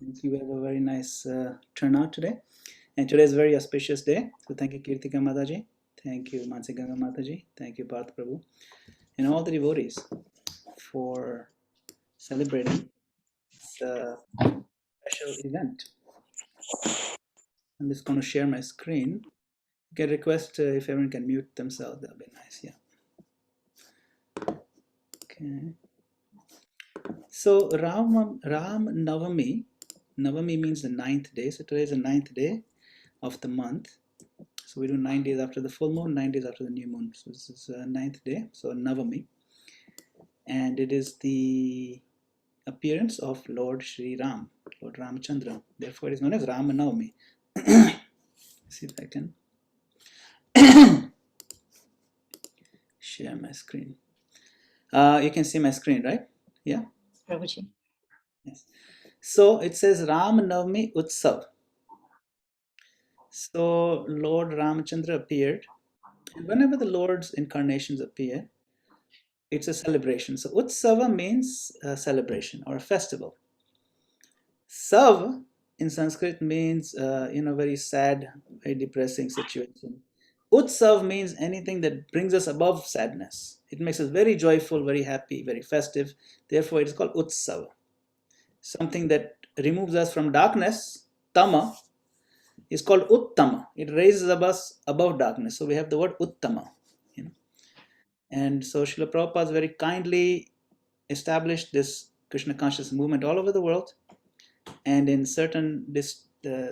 You have a very nice turnout today. And today is a very auspicious day. So thank you, Kirtika Mataji. Thank you, Mansiganga Mataji. Thank you, Parth Prabhu. And all the devotees for celebrating this special event. I'm just going to share my screen. You can request if everyone can mute themselves. That'll be nice. Yeah. Okay. So Ram Navami. Navami means the ninth day. So today is the ninth day of the month. So we do 9 days after the full moon, 9 days after the new moon. So this is ninth day, so Navami. And it is the appearance of Lord Sri Ram, Lord Ramachandra. Therefore it is known as Rama Navami. See if I can share my screen. You can see my screen, right? Yeah? Prabhuji. Yes. So it says Ram Navami Utsav. So Lord Ramachandra appeared. And whenever the Lord's incarnations appear, it's a celebration. So Utsava means a celebration or a festival. Sav in Sanskrit means, very sad, very depressing situation. Utsav means anything that brings us above sadness. It makes us very joyful, very happy, very festive. Therefore, it is called Utsav. Something that removes us from darkness, Tama, is called Uttama. It raises us above darkness. So we have the word Uttama. And so Srila Prabhupada very kindly established this Krishna conscious movement all over the world. And in certain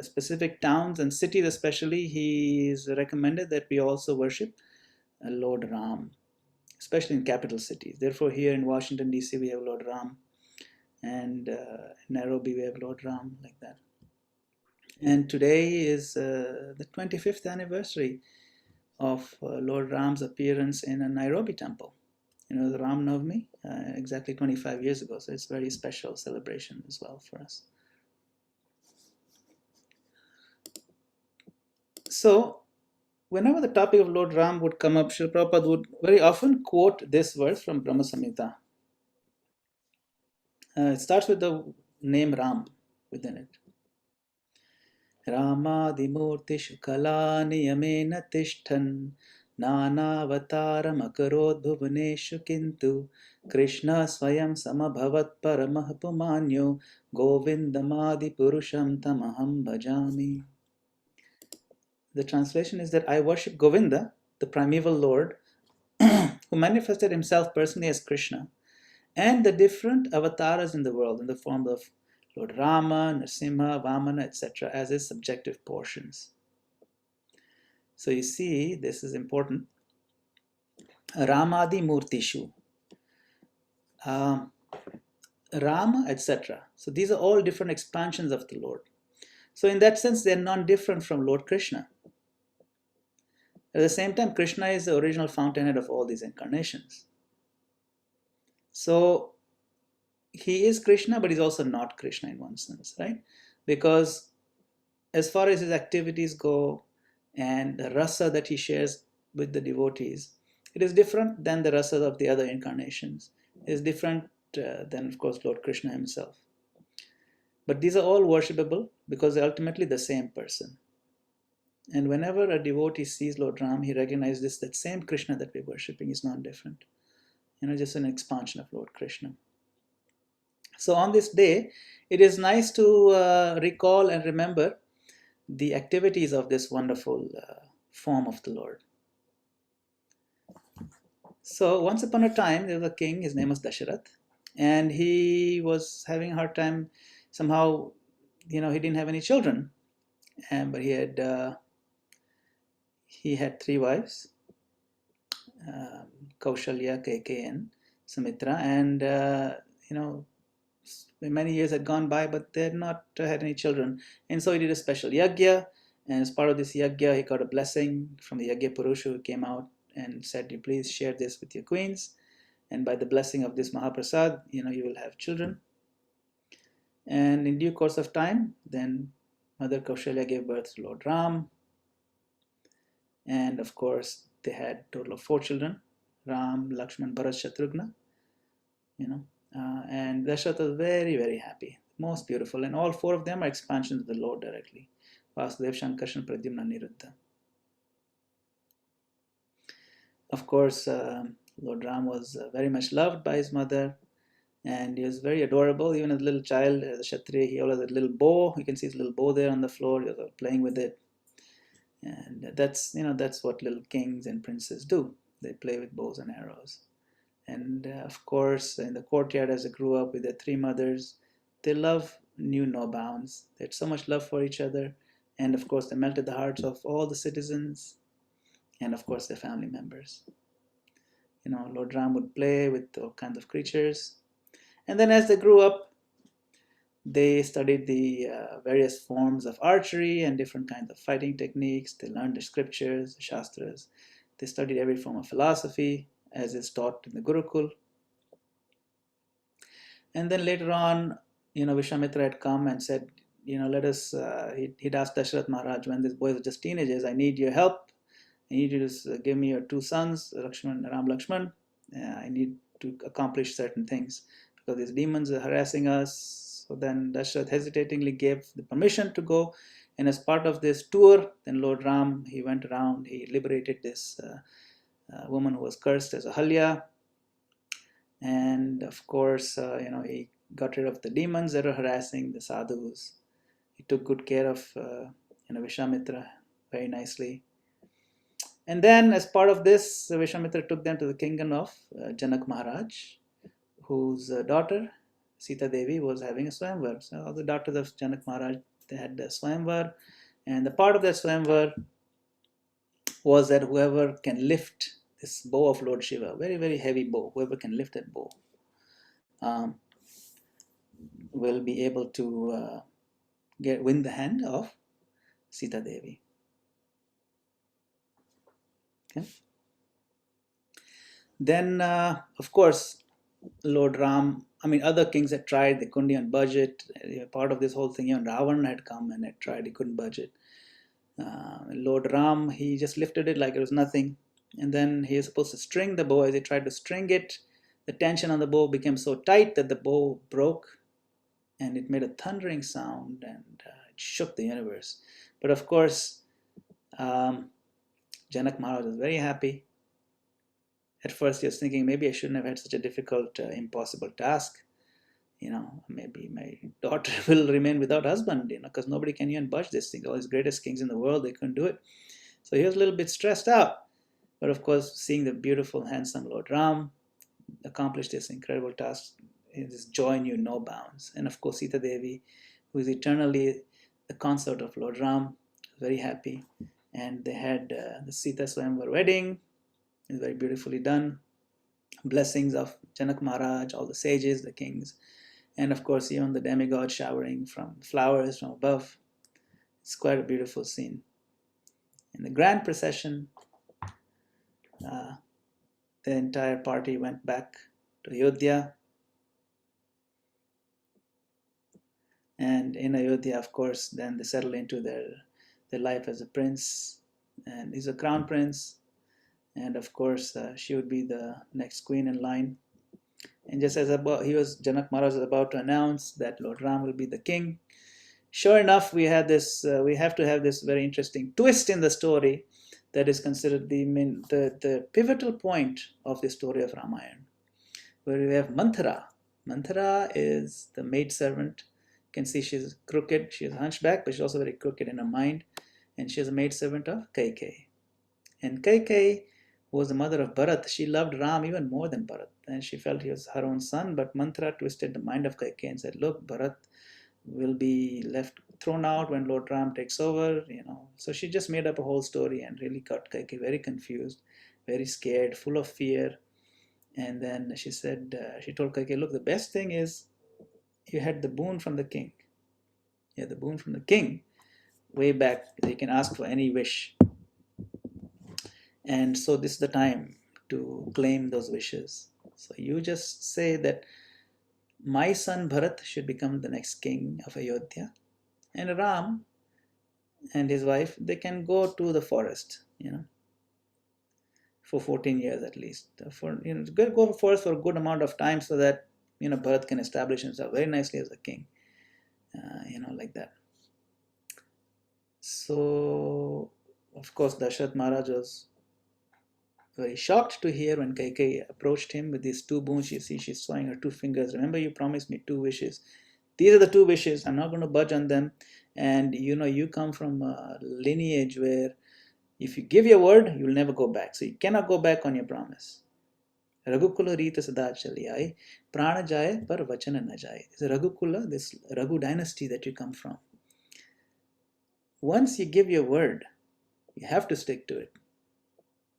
specific towns and cities especially, he is recommended that we also worship Lord Ram, especially in capital cities. Therefore, here in Washington, D.C., we have Lord Ram, and in Nairobi, we have Lord Ram, like that. And today is the 25th anniversary of Lord Ram's appearance in a Nairobi temple. The Ram Navmi, exactly 25 years ago. So it's a very special celebration as well for us. So, whenever the topic of Lord Ram would come up, Srila Prabhupada would very often quote this verse from Brahma Samhita. It starts with the name Ram within it. Ramadimurtishu kalani yamena tishtan nanavataram akarod bhuvaneshu kintu Krishna swayam samabhavat paramah pumanyo govindamadi purusham tamaham bhajami. The translation is that I worship Govinda, the primeval Lord, who manifested himself personally as Krishna, and the different avatars in the world in the form of Lord Rama, Narasimha, Vamana, etc., as his subjective portions. So you see, this is important. Ramadi Murtishu, Rama, etc. So these are all different expansions of the Lord. So in that sense, they're non-different from Lord Krishna. At the same time, Krishna is the original fountainhead of all these incarnations. So he is Krishna, but he's also not Krishna in one sense, right? Because as far as his activities go and the rasa that he shares with the devotees, it is different than the rasa of the other incarnations. It is different than, of course, Lord Krishna himself. But these are all worshipable because they're ultimately the same person. And whenever a devotee sees Lord Ram, he recognizes that same Krishna that we're worshipping is not different. Just an expansion of Lord Krishna. So on this day, it is nice to recall and remember the activities of this wonderful form of the Lord. So once upon a time, there was a king, his name was Dasharath, and he was having a hard time. Somehow, he didn't have any children, but he had three wives, Kaushalya, Kaikeyi, and Sumitra, and many years had gone by, but they had not had any children. And so he did a special yagya, and as part of this yagya, he got a blessing from the Yagya Purusha, who came out and said, "You please share this with your queens, and by the blessing of this Mahaprasad, you will have children." And in due course of time, then Mother Kaushalya gave birth to Lord Ram, and of course, they had a total of 4 children: Ram, Lakshman, Bharat, Shatrughna. And Dasharath was very, very happy. Most beautiful. And all four of them are expansions of the Lord directly. Vasudev, Shankarshan, Pradyumna, Niruddha. Of course, Lord Ram was very much loved by his mother, and he was very adorable. Even as a little child, as a Kshatriya, he always had a little bow. You can see his little bow there on the floor. He was playing with it. And that's what little kings and princes do. They play with bows and arrows. And of course, in the courtyard, as they grew up with their three mothers, their love knew no bounds. They had so much love for each other. And of course, they melted the hearts of all the citizens and, of course, their family members. Lord Ram would play with all kinds of creatures. And then as they grew up, they studied the various forms of archery and different kinds of fighting techniques. They learned the scriptures, the shastras. They studied every form of philosophy as is taught in the Gurukul. And then later on, Vishwamitra had come and said, let us, he'd asked Dashrath Maharaj, when these boys were just teenagers, I need your help. I need you to give me your two sons, Ram Lakshman. I need to accomplish certain things because these demons are harassing us. So then Dashrath hesitatingly gave the permission to go. And as part of this tour, then Lord Ram, he went around, he liberated this woman who was cursed as a Halya. And of course, he got rid of the demons that were harassing the sadhus. He took good care of Vishwamitra very nicely. And then as part of this, Vishwamitra took them to the kingdom of Janak Maharaj, whose daughter, Sita Devi, was having a swayamvar. So all the daughters of Janak Maharaj, they had a swayamvar. And the part of that swayamvar was that whoever can lift this bow of Lord Shiva, very, very heavy bow, whoever can lift that bow, will be able to win the hand of Sita Devi. Okay. Then, of course, Lord Ram, other kings had tried, they couldn't even budget. Part of this whole thing, even Ravan had come and had tried, he couldn't budget. Lord Ram, he just lifted it like it was nothing. And then he was supposed to string the bow. As he tried to string it, the tension on the bow became so tight that the bow broke and it made a thundering sound and it shook the universe. But of course, Janak Maharaj was very happy. At first he was thinking, maybe I shouldn't have had such a difficult, impossible task. Maybe my daughter will remain without husband, because nobody can even budge this thing. All these greatest kings in the world, they couldn't do it. So he was a little bit stressed out. But of course, seeing the beautiful, handsome Lord Ram accomplish this incredible task, his joy knew no bounds. And of course, Sita Devi, who is eternally the consort of Lord Ram, was very happy. And they had the Sita Swayamvar wedding. It was very beautifully done. Blessings of Janak Maharaj, all the sages, the kings, and of course even the demigod showering from flowers from above. It's quite a beautiful scene. In the grand procession, the entire party went back to Ayodhya. And in Ayodhya, of course, then they settled into their life as a prince. And he's a crown prince. And of course, she would be the next queen in line. And just as Janak Maharaj was about to announce that Lord Ram will be the king, sure enough, we have to have this very interesting twist in the story that is considered the pivotal point of the story of Ramayana, where we have Manthara. Manthara is the maidservant. You can see she's crooked, she's hunchback, but she's also very crooked in her mind. And she is a maidservant of Kaikeyi. And Kaikeyi, who was the mother of Bharat, she loved Ram even more than Bharat. And she felt he was her own son, but Manthara twisted the mind of Kaikeyi and said, look, Bharat will be thrown out when Lord Ram takes over, So she just made up a whole story and really got Kaikeyi very confused, very scared, full of fear. And then she told Kaikeyi, look, the best thing is you had the boon from the king. You had the boon from the king way back. You can ask for any wish. And so this is the time to claim those wishes. So you just say that my son Bharat should become the next king of Ayodhya. And Ram and his wife, they can go to the forest, for 14 years at least. Go to forest for a good amount of time so that, Bharat can establish himself very nicely as a king. like that. So, of course, Dashrath Maharaj was very shocked to hear when Kaikeyi approached him with these two boons. You see, she's showing her two fingers. Remember, you promised me two wishes. These are the two wishes. I'm not going to budge on them. And you come from a lineage where if you give your word, you'll never go back. So you cannot go back on your promise. Raghukula Rita Sada Chaliyai, Prana Jaya Par Vachana Na Jaya. It's a Raghukula, this Raghu dynasty that you come from. Once you give your word, you have to stick to it.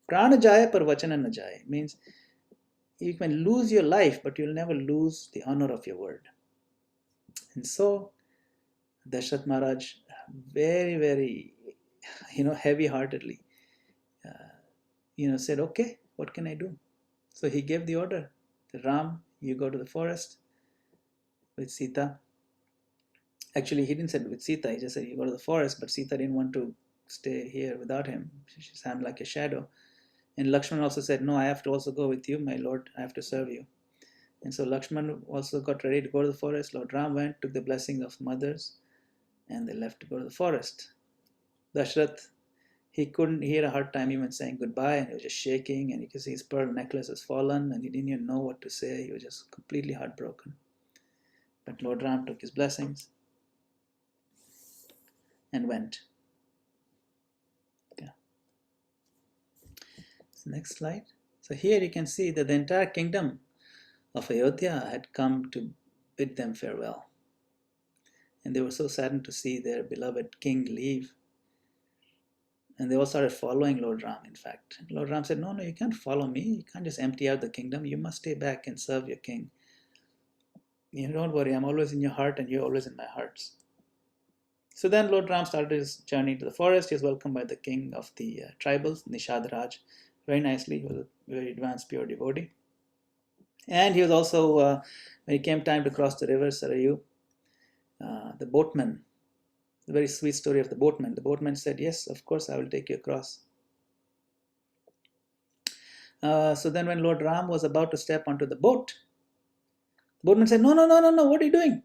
Prana Jaya Par Vachana Na Jaya means you can lose your life, but you'll never lose the honor of your word. And so Dashrath Maharaj very, very, heavy-heartedly, said, okay, what can I do? So he gave the order, Ram, you go to the forest with Sita. Actually, he didn't say with Sita, he just said, you go to the forest, but Sita didn't want to stay here without him. She sounded like a shadow. And Lakshman also said, no, I have to also go with you, my lord, I have to serve you. And so Lakshman also got ready to go to the forest. Lord Ram went, took the blessing of mothers, and they left to go to the forest. Dashrath, he had a hard time even saying goodbye, and he was just shaking, and you can see his pearl necklace has fallen, and he didn't even know what to say. He was just completely heartbroken. But Lord Ram took his blessings and went. Okay. So next slide. So here you can see that the entire kingdom of Ayodhya had come to bid them farewell. And they were so saddened to see their beloved king leave. And they all started following Lord Ram, in fact. Lord Ram said, no, you can't follow me. You can't just empty out the kingdom. You must stay back and serve your king. Don't worry, I'm always in your heart and you're always in my hearts. So then Lord Ram started his journey to the forest. He was welcomed by the king of the tribals, Nishad Raj, very nicely. He was a very advanced, pure devotee. And he was also, when it came time to cross the river Sarayu, the boatman, the very sweet story of the boatman. The boatman said, yes, of course, I will take you across. So then when Lord Ram was about to step onto the boat, the boatman said, no, what are you doing?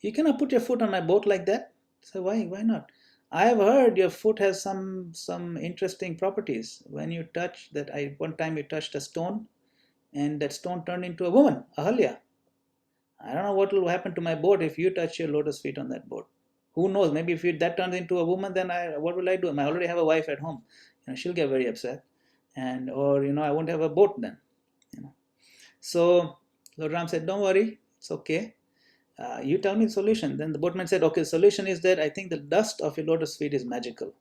You cannot put your foot on my boat like that. So why not? I have heard your foot has some interesting properties. When you touch that, one time you touched a stone, and that stone turned into a woman, Ahalya. I don't know what will happen to my boat if you touch your lotus feet on that boat. Who knows? Maybe if that turns into a woman, then what will I do? I already have a wife at home. She'll get very upset, or I won't have a boat then. So Lord Ram said, don't worry, it's okay. You tell me the solution. Then the boatman said, okay, the solution is that I think the dust of your lotus feet is magical.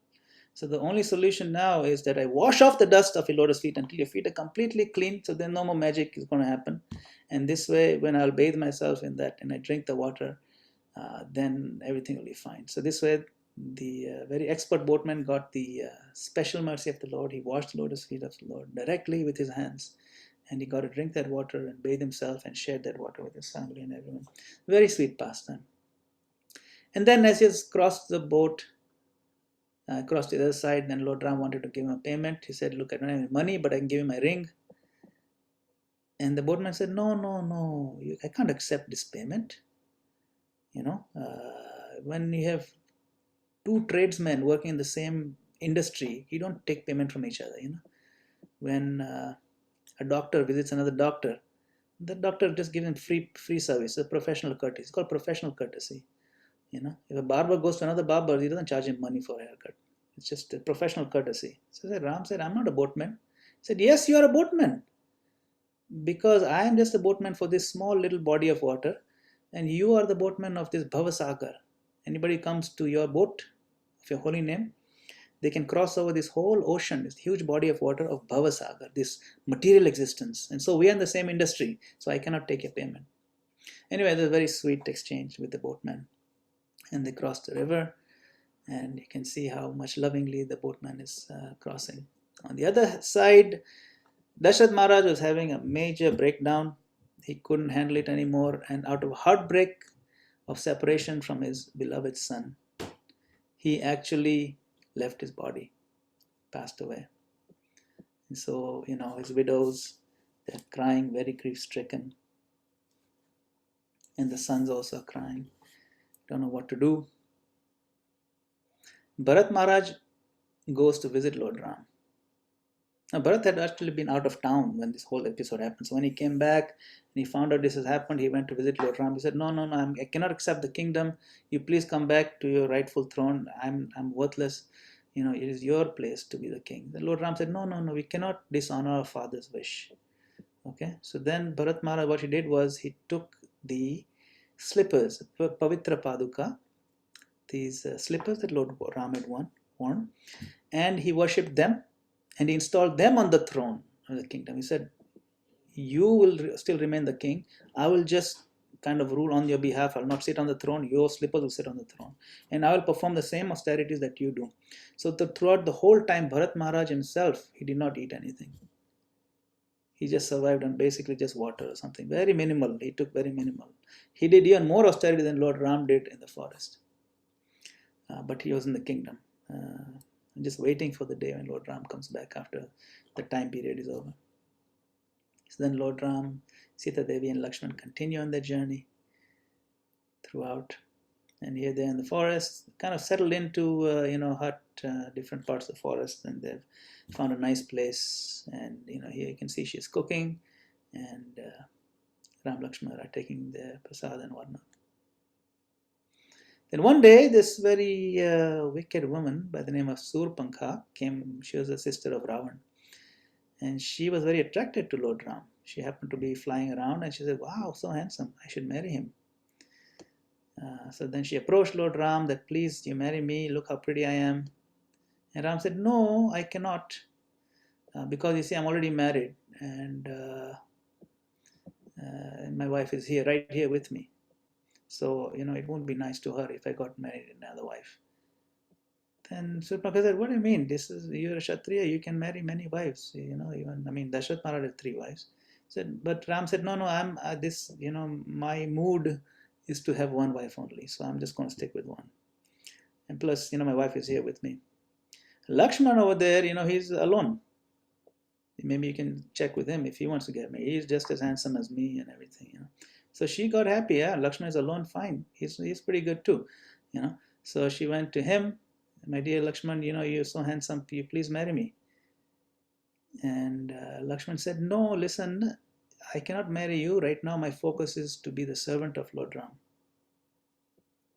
So the only solution now is that I wash off the dust of your lotus feet until your feet are completely clean, so then no more magic is going to happen. And this way, when I'll bathe myself in that and I drink the water, then everything will be fine. So this way, the very expert boatman got the special mercy of the Lord. He washed the lotus feet of the Lord directly with his hands, and he got to drink that water and bathe himself and share that water with his family and everyone. Very sweet pastime. And then as he has crossed the boat, crossed to the other side, then Lord Ram wanted to give him a payment. He said, look, I don't have any money, but I can give you my ring. And the boatman said, no, I can't accept this payment. When you have two tradesmen working in the same industry, you don't take payment from each other. When a doctor visits another doctor, the doctor just gives him free service, a professional courtesy. It's called professional courtesy. If a barber goes to another barber, he doesn't charge him money for a haircut. It's just a professional courtesy. So Ram said, I'm not a boatman. He said, yes, you are a boatman. Because I am just a boatman for this small little body of water, and you are the boatman of this Bhavasagar. Anybody comes to your boat of your holy name, they can cross over this whole ocean, this huge body of water of Bhavasagar, this material existence. And so we are in the same industry, so I cannot take a payment. Anyway, there's a very sweet exchange with the boatman. And they crossed the river, and you can see how much lovingly the boatman is crossing. On the other side, Dashrath Maharaj was having a major breakdown. He couldn't handle it anymore, and out of heartbreak of separation from his beloved son, he actually left his body, passed away. And so, his widows, they're crying, very grief-stricken. And the sons also are crying. don't know what to do. Bharat Maharaj goes to visit Lord Ram. Now, Bharat had actually been out of town when this whole episode happened. So when he came back and he found out this has happened, he went to visit Lord Ram. He said, no, I cannot accept the kingdom. You please come back to your rightful throne. I'm worthless. It is your place to be the king. The Lord Ram said, no, we cannot dishonor our father's wish. Okay, so then Bharat Maharaj, what he did was he took the slippers, Pavitra Paduka, these slippers that Lord Ram had worn, and he worshipped them, and he installed them on the throne of the kingdom. He said, you will still remain the king. I will just kind of rule on your behalf. I will not sit on the throne. Your slippers will sit on the throne. And I will perform the same austerities that you do. So throughout the whole time, Bharat Maharaj himself, he did not eat anything. He just survived on basically just water or something. Very minimal. He took very minimal. He did even more austerity than Lord Ram did in the forest. But he was in the kingdom. I'm just waiting for the day when Lord Ram comes back after the time period is over. So then Lord Ram, Sita Devi and Lakshman continue on their journey throughout. And here they're in the forest, kind of settled into, hut, different parts of the forest. And they've found a nice place. And, here you can see she's cooking. And Ram Lakshman are taking their prasad and whatnot. Then one day, this very wicked woman by the name of Surpankha came. She was a sister of Ravan. And she was very attracted to Lord Ram. She happened to be flying around and she said, wow, so handsome, I should marry him. So then she approached Lord Ram that, please, you marry me, look how pretty I am. And Ram said, no, I cannot, because you see, I'm already married and my wife is here, right here with me. So, it won't be nice to her if I got married another wife. Then Surpankha said, what do you mean? You're a Kshatriya, you can marry many wives. Dashrath Maharaj had 3 wives. But Ram said, no, I'm my mood is to have 1 wife only. So I'm just going to stick with 1. And plus, my wife is here with me. Lakshman over there, he's alone. Maybe you can check with him if he wants to get me. He's just as handsome as me and everything, So she got happy. Yeah, Lakshman is alone, fine. He's pretty good too, So she went to him. My dear Lakshman, you're so handsome. You please marry me. And Lakshman said, no, listen, I cannot marry you. Right now, my focus is to be the servant of Lord Ram.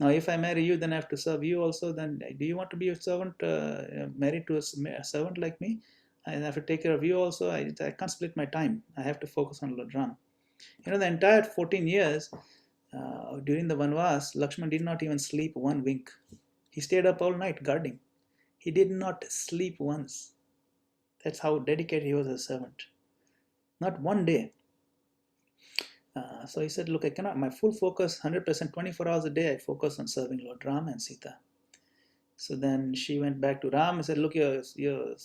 Now, if I marry you, then I have to serve you also. Then do you want to be a servant, married to a servant like me? I have to take care of you also. I can't split my time. I have to focus on Lord Ram. The entire 14 years during the Vanvas, Lakshman did not even sleep 1 wink. He stayed up all night guarding. He did not sleep once. That's how dedicated he was as a servant. Not 1 day. So he said, look, I cannot, my full focus, 100%, 24 hours a day, I focus on serving Lord Ram and Sita. So then she went back to Ram and said, look, your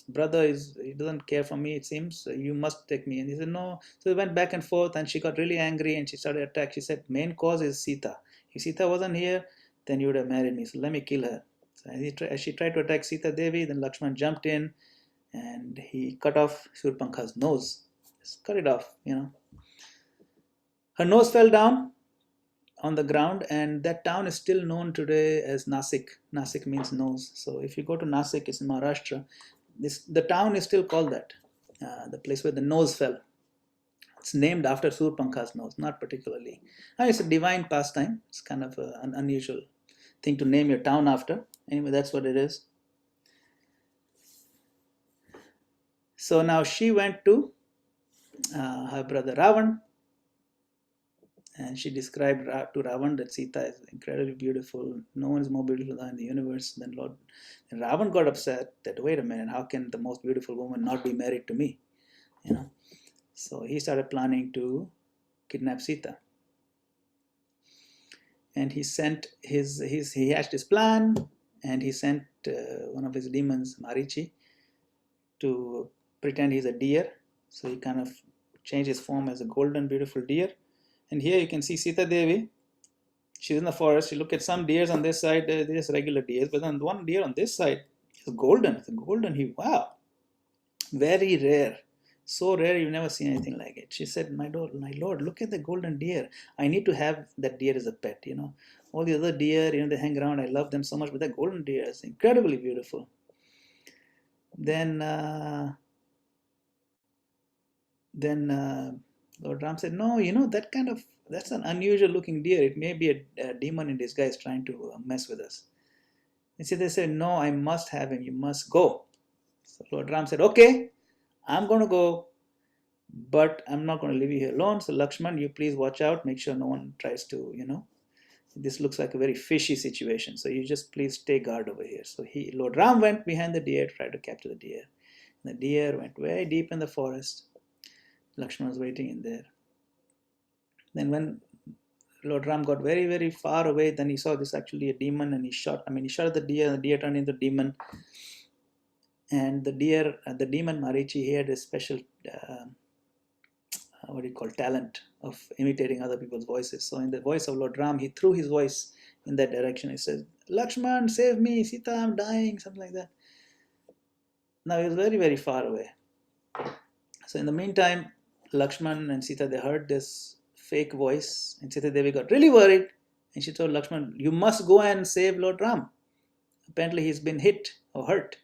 brother he doesn't care for me, it seems. So you must take me. And he said, no. So they went back and forth and she got really angry and she started attack. She said, main cause is Sita. If Sita wasn't here, then you would have married me. So let me kill her. So as she tried to attack Sita Devi, then Lakshman jumped in and he cut off Surpankha's nose. Just cut it off, Her nose fell down on the ground, and that town is still known today as Nasik. Nasik means nose. So if you go to Nasik, it's in Maharashtra. The town is still called that, the place where the nose fell. It's named after Surpankha's nose, not particularly. It's a divine pastime. It's kind of an unusual thing to name your town after. Anyway, that's what it is. So now she went to her brother Ravan, and she described to Ravan that Sita is incredibly beautiful. No one is more beautiful than in the universe than Lord. And Ravan got upset that, wait a minute, how can the most beautiful woman not be married to me? So he started planning to kidnap Sita. And he sent he hatched his plan, and he sent one of his demons, Marichi, to pretend he's a deer. So he kind of changed his form as a golden, beautiful deer. And here you can see Sita Devi. She's in the forest. You look at some deers on this side, they're just regular deers. But then one deer on this side is golden. It's a golden. Wow. Very rare. So rare, you've never seen anything like it. She said, my lord, look at the golden deer. I need to have that deer as a pet, All the other deer, they hang around. I love them so much, but the golden deer is incredibly beautiful. Then Lord Ram said, no, that's an unusual looking deer. It may be a demon in disguise trying to mess with us. And so they said, no, I must have him. You must go. So Lord Ram said, okay, I'm going to go, but I'm not going to leave you here alone. So Lakshman, you please watch out. Make sure no one tries to, this looks like a very fishy situation. So you just please stay guard over here. So Lord Ram went behind the deer, tried to capture the deer. And the deer went very deep in the forest. Lakshman was waiting in there. Then when Lord Ram got very, very far away, then he saw this actually a demon, and he shot at the deer, and the deer turned into a demon. And the demon Marichi, he had a special, talent of imitating other people's voices. So in the voice of Lord Ram, he threw his voice in that direction. He says, Lakshman, save me, Sita, I'm dying, something like that. Now he was very, very far away. So in the meantime, Lakshman and Sita, they heard this fake voice, and Sita Devi got really worried, and she told Lakshman, you must go and save Lord Ram. Apparently he's been hit or hurt.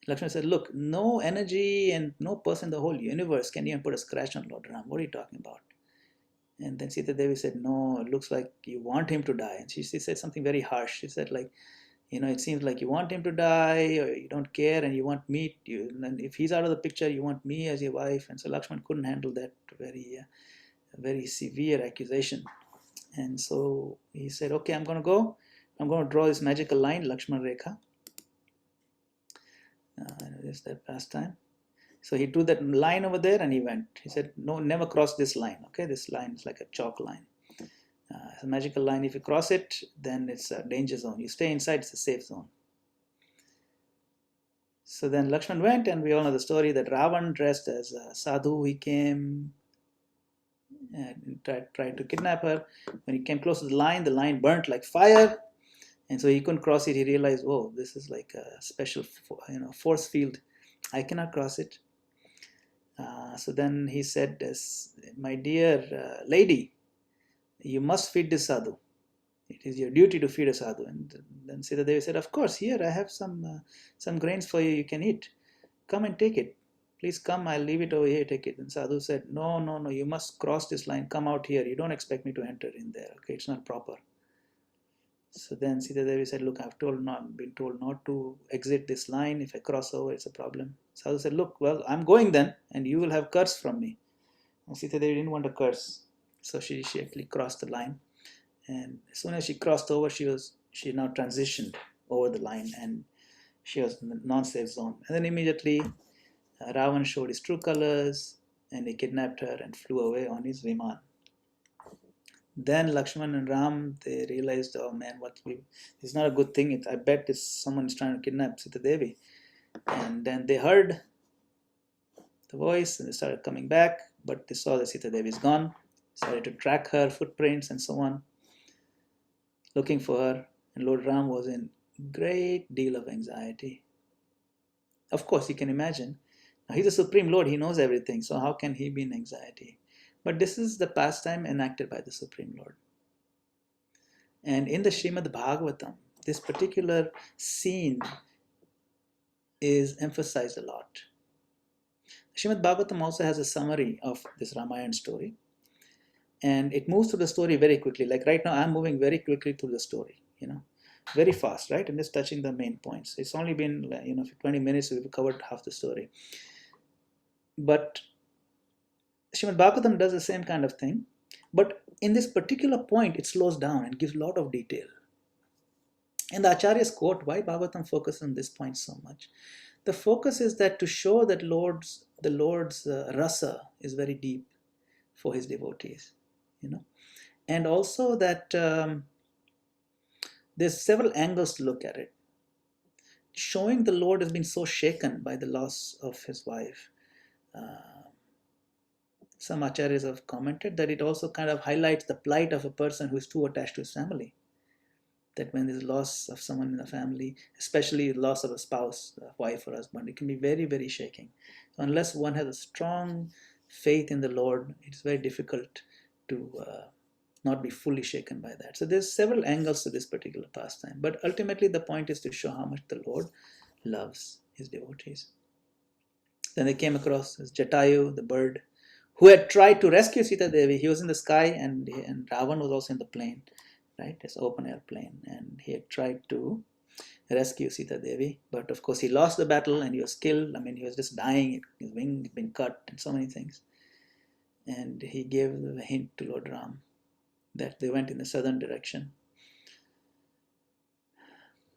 Lakshman said, look, no energy and no person in the whole universe can even put a scratch on Lord Ram. What are you talking about? And then Sita Devi said, no, it looks like you want him to die. And she said something very harsh. She said, it seems like you want him to die, or you don't care, and you want me. And if he's out of the picture, you want me as your wife. And so Lakshman couldn't handle that very severe accusation. And so he said, okay, I'm going to go. I'm going to draw this magical line, Lakshman Rekha. Is that pastime? So he drew that line over there, and he went. He said, no, never cross this line. Okay, this line is like a chalk line. It's a magical line. If you cross it, then it's a danger zone. You stay inside, it's a safe zone. So then Lakshman went, and we all know the story that Ravan, dressed as a sadhu, he came and tried to kidnap her. When he came close to the line burnt like fire, and so he couldn't cross it. He realized, whoa, this is like a special force field. I cannot cross it. So then he said, my dear lady, you must feed this sadhu. It is your duty to feed a sadhu. And then Sita Devi said, of course, here I have some grains for you, you can eat. Come and take it. Please come, I'll leave it over here, take it. And Sadhu said, no, you must cross this line, come out here. You don't expect me to enter in there, okay? It's not proper. So then Sita Devi said, look, I've been told not to exit this line. If I cross over, it's a problem. Sadhu said, look, well, I'm going then, and you will have curse from me. And Sita Devi didn't want a curse. So she actually crossed the line. And as soon as she crossed over, she now transitioned over the line, and she was in the non-safe zone. And then immediately Ravan showed his true colors, and he kidnapped her and flew away on his Viman. Then Lakshman and Ram, they realized, oh man, it's not a good thing. I bet someone is trying to kidnap Sita Devi. And then they heard the voice, and they started coming back, but they saw that Sita Devi is gone. Started to track her footprints and so on, looking for her. And Lord Ram was in great deal of anxiety. Of course, you can imagine. Now, he's the Supreme Lord. He knows everything. So how can he be in anxiety? But this is the pastime enacted by the Supreme Lord. And in the Srimad Bhagavatam, this particular scene is emphasized a lot. Srimad Bhagavatam also has a summary of this Ramayana story. And it moves through the story very quickly. Like right now, I'm moving very quickly through the story, very fast, right? I'm just touching the main points. It's only been, for 20 minutes, we've covered half the story. But Srimad Bhagavatam does the same kind of thing. But in this particular point, it slows down and gives a lot of detail. And the Acharyas quote why Bhagavatam focuses on this point so much. The focus is that to show that the Lord's rasa is very deep for his devotees, and also that there's several angles to look at it. Showing the Lord has been so shaken by the loss of his wife. Some acharyas have commented that it also kind of highlights the plight of a person who is too attached to his family. That when there's loss of someone in the family, especially loss of a spouse, a wife or husband, it can be very, very shaking. So unless one has a strong faith in the Lord, it's very difficult to not be fully shaken by that. So there's several angles to this particular pastime, but ultimately the point is to show how much the Lord loves his devotees. Then they came across this Jatayu, the bird, who had tried to rescue Sita Devi. He was in the sky, and Ravan was also in the plane, right? This open air plane, and he had tried to rescue Sita Devi, but of course he lost the battle and he was killed. I mean, he was just dying. His wing had been cut and so many things. And he gave a hint to Lord Ram that they went in the southern direction.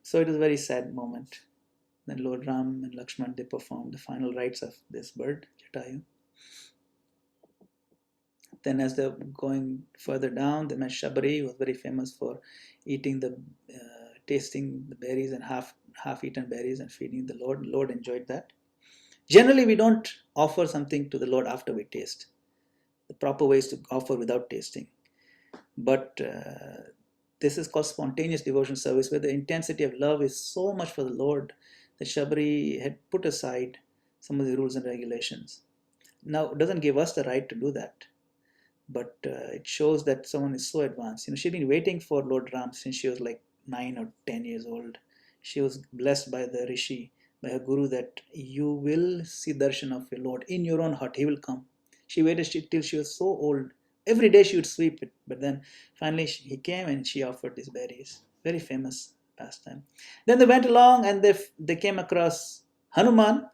So it was a very sad moment. Then Lord Ram and Lakshman, they performed the final rites of this bird, Jatayu. Then as they're going further down, they met Shabari, who was very famous for eating tasting the berries and half-eaten berries and feeding the Lord. The Lord enjoyed that. Generally, we don't offer something to the Lord after we taste. The proper way is to offer without tasting. But this is called spontaneous devotion service, where the intensity of love is so much for the Lord that Shabari had put aside some of the rules and regulations. Now, it doesn't give us the right to do that, but it shows that someone is so advanced. She'd been waiting for Lord Ram since she was like 9 or 10 years old. She was blessed by the Rishi, by her Guru, that you will see darshan of your Lord in your own heart. He will come. She waited till she was so old. Every day she would sweep it, but then finally he came and she offered these berries. Very famous pastime. Then they went along and they came across Hanuman.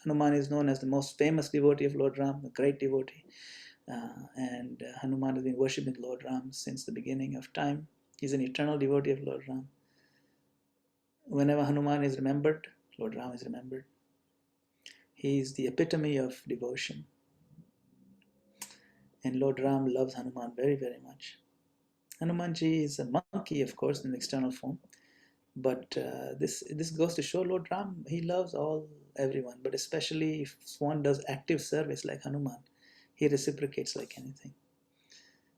Hanuman is known as the most famous devotee of Lord Ram, a great devotee. And Hanuman has been worshipping Lord Ram since the beginning of time. He's an eternal devotee of Lord Ram. Whenever Hanuman is remembered, Lord Ram is remembered. He is the epitome of devotion. And Lord Ram loves Hanuman very, very much. Hanumanji is a monkey, of course, in external form. But this goes to show Lord Ram, he loves everyone. But especially if one does active service like Hanuman, he reciprocates like anything.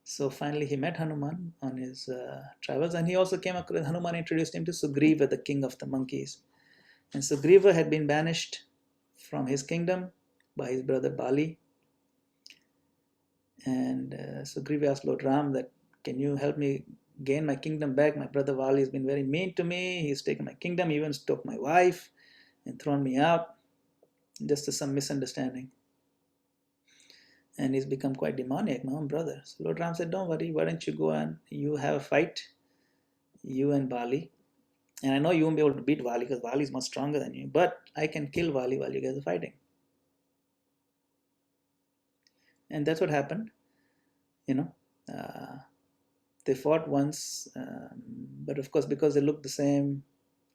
So finally he met Hanuman on his travels, and he also came across, Hanuman introduced him to Sugriva, the king of the monkeys. And Sugriva had been banished from his kingdom by his brother Bali. And Sugriva asked Lord Ram that, can you help me gain my kingdom back? My brother Bali has been very mean to me. He's taken my kingdom, even took my wife and thrown me out. Just some misunderstanding. And he's become quite demoniac, my own brother. So Lord Ram said, don't worry, why don't you go and you have a fight, you and Bali. And I know you won't be able to beat Bali because Bali is much stronger than you, but I can kill Bali while you guys are fighting. And that's what happened. They fought once, but of course, because they looked the same,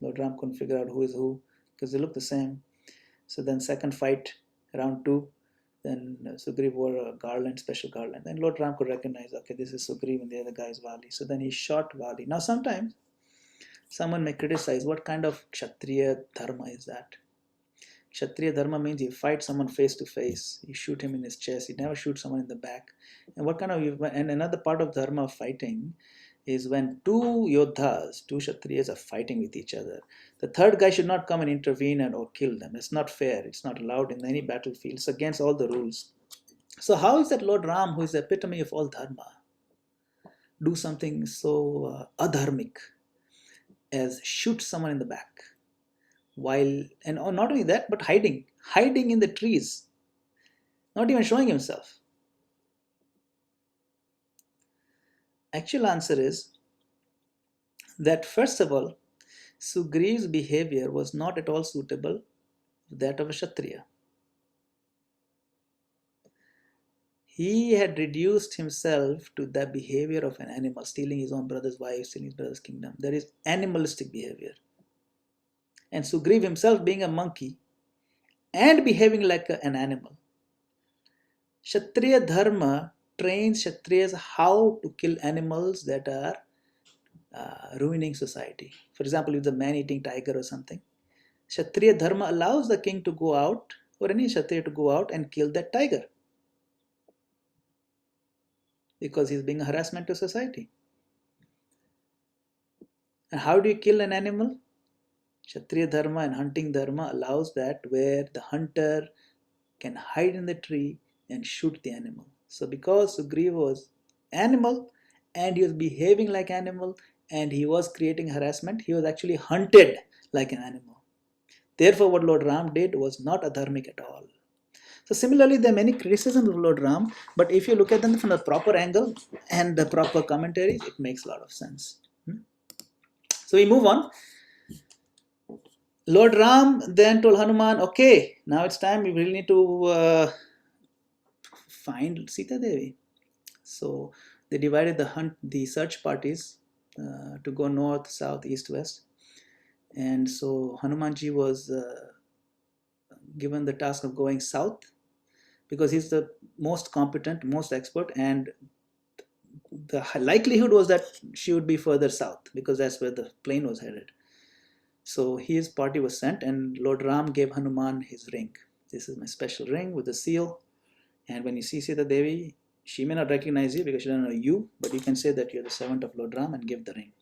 Lord Ram couldn't figure out who is who because they looked the same. So then second fight, round 2, then Sugriv wore a garland, special garland. Then Lord Ram could recognize, okay, this is Sugriv and the other guy is Vali. So then he shot Vali. Now sometimes someone may criticize, what kind of Kshatriya dharma is that? Kshatriya dharma means you fight someone face to face. You shoot him in his chest. You never shoot someone in the back. And another part of dharma of fighting is when two yodhas, two Kshatriyas are fighting with each other. The third guy should not come and intervene or kill them. It's not fair. It's not allowed in any battlefield. It's against all the rules. So how is that Lord Ram, who is the epitome of all dharma, do something so adharmic as shoot someone in the back? And not only that, but hiding in the trees, not even showing himself. Actual answer is that first of all, Sugriv's behavior was not at all suitable to that of a Kshatriya. He had reduced himself to the behavior of an animal, stealing his own brother's wife, stealing his brother's kingdom. That is animalistic behavior. And Sugriv himself being a monkey and behaving like an animal. Kshatriya dharma trains Kshatriyas how to kill animals that are ruining society. For example, if the man-eating tiger or something, Kshatriya dharma allows the king to go out, or any Kshatriya to go out and kill that tiger, because he's being a harassment to society. And how do you kill an animal? Kshatriya dharma and hunting dharma allows that, where the hunter can hide in the tree and shoot the animal. So because Sugriva was animal and he was behaving like an animal, and he was creating harassment. He was actually hunted like an animal. Therefore, what Lord Ram did was not adharmic at all. So similarly, there are many criticisms of Lord Ram, but if you look at them from the proper angle and the proper commentaries, it makes a lot of sense. So we move on. Lord Ram then told Hanuman, okay, now it's time, we really need to find Sita Devi. So they divided the search parties to go north, south, east, west. And so Hanumanji was given the task of going south because he's the most competent, most expert, and the likelihood was that she would be further south because that's where the plane was headed. So his party was sent, and Lord Ram gave Hanuman his ring. This is my special ring with the seal. And when you see Sita Devi, she may not recognize you because she doesn't know you, but you can say that you're the servant of Lord Ram and give the ring.